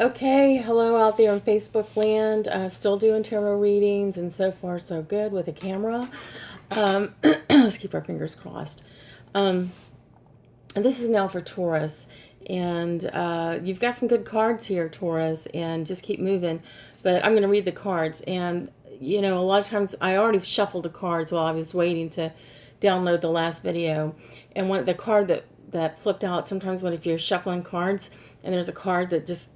Okay, hello out there in Facebook land. Still doing tarot readings, and so far so good with a camera. Let's keep our fingers crossed. And this is now for Taurus, and you've got some good cards here, Taurus, and just keep moving. But I'm going to read the cards, and a lot of times I already shuffled the cards while I was waiting to download the last video, and the card that flipped out. Sometimes if you're shuffling cards and there's a card that just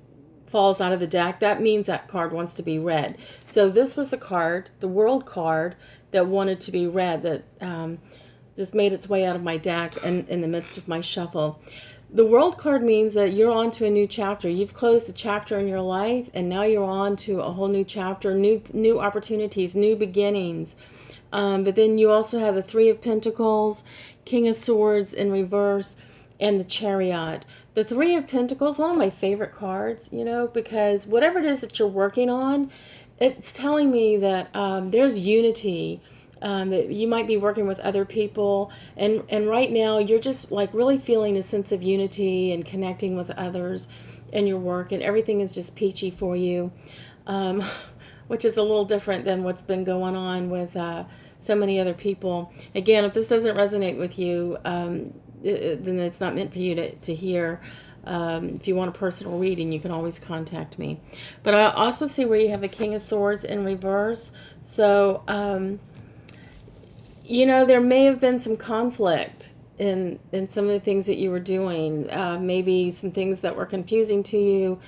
falls out of the deck, that means that card wants to be read. So this was the card, the World card, that wanted to be read, that just made its way out of my deck and in the midst of my shuffle. The World card means that you're on to a new chapter. You've closed a chapter in your life, and now you're on to a whole new chapter, new opportunities, new beginnings. But then you also have the Three of Pentacles, King of Swords in reverse, and the Chariot. The Three of Pentacles, one of my favorite cards, because whatever it is that you're working on, it's telling me that there's unity, that you might be working with other people, and right now you're just like really feeling a sense of unity and connecting with others in your work, and everything is just peachy for you, which is a little different than what's been going on with so many other people. Again, if this doesn't resonate with you, then it's not meant for you to hear. If you want a personal reading, you can always contact me. But I also see where you have the King of Swords in reverse. So, there may have been some conflict in some of the things that you were doing. Maybe some things that were confusing to you.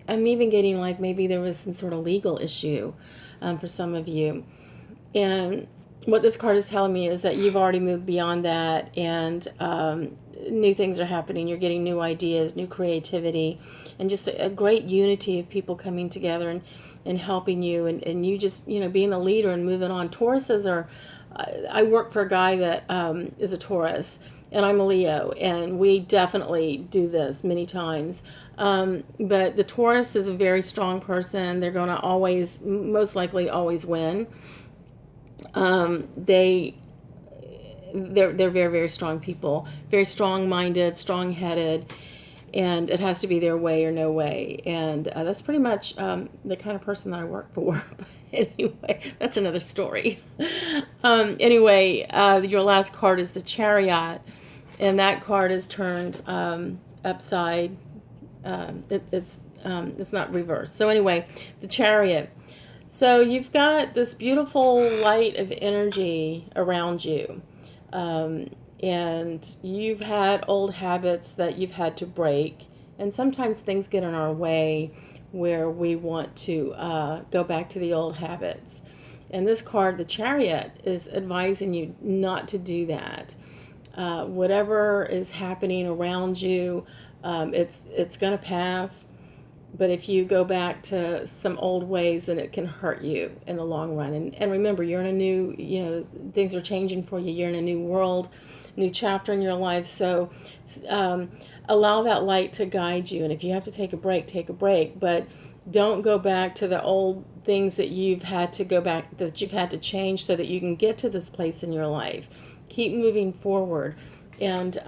I'm even getting like maybe there was some sort of legal issue for some of you. And what this card is telling me is that you've already moved beyond that, and new things are happening. You're getting new ideas, new creativity, and just a great unity of people coming together and helping you, and you just, being a leader and moving on. Tauruses are, I work for a guy that is a Taurus, and I'm a Leo, and we definitely do this many times. But the Taurus is a very strong person. They're going to always, most likely always win. They're very, very strong people, very strong-minded, strong-headed, and it has to be their way or no way. And that's pretty much the kind of person that I work for. But anyway, that's another story. Anyway, your last card is the Chariot, and that card is turned upside. It's not reversed. So anyway, the Chariot. So you've got this beautiful light of energy around you. And you've had old habits that you've had to break. And sometimes things get in our way where we want to go back to the old habits. And this card, the Chariot, is advising you not to do that. Whatever is happening around you, it's going to pass. But if you go back to some old ways, then it can hurt you in the long run. And remember, you're in a new, things are changing for you. You're in a new world, new chapter in your life. So allow that light to guide you. And if you have to take a break, take a break. But don't go back to the old things that you've had to go back, that you've had to change so that you can get to this place in your life. Keep moving forward. And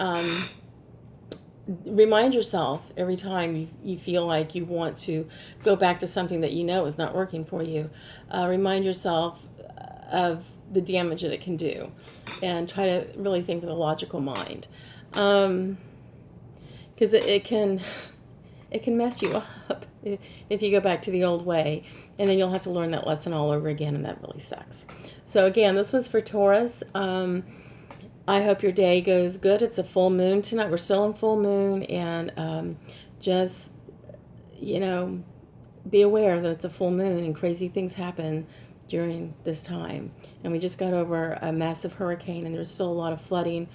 remind yourself every time you feel like you want to go back to something that you know is not working for you. Remind yourself of the damage that it can do, and try to really think with a logical mind, because it can mess you up if you go back to the old way, and then you'll have to learn that lesson all over again, and that really sucks. So again, this was for Taurus. I hope your day goes good. It's a full moon tonight. We're still in full moon, and just, be aware that it's a full moon and crazy things happen during this time. And we just got over a massive hurricane, and there's still a lot of flooding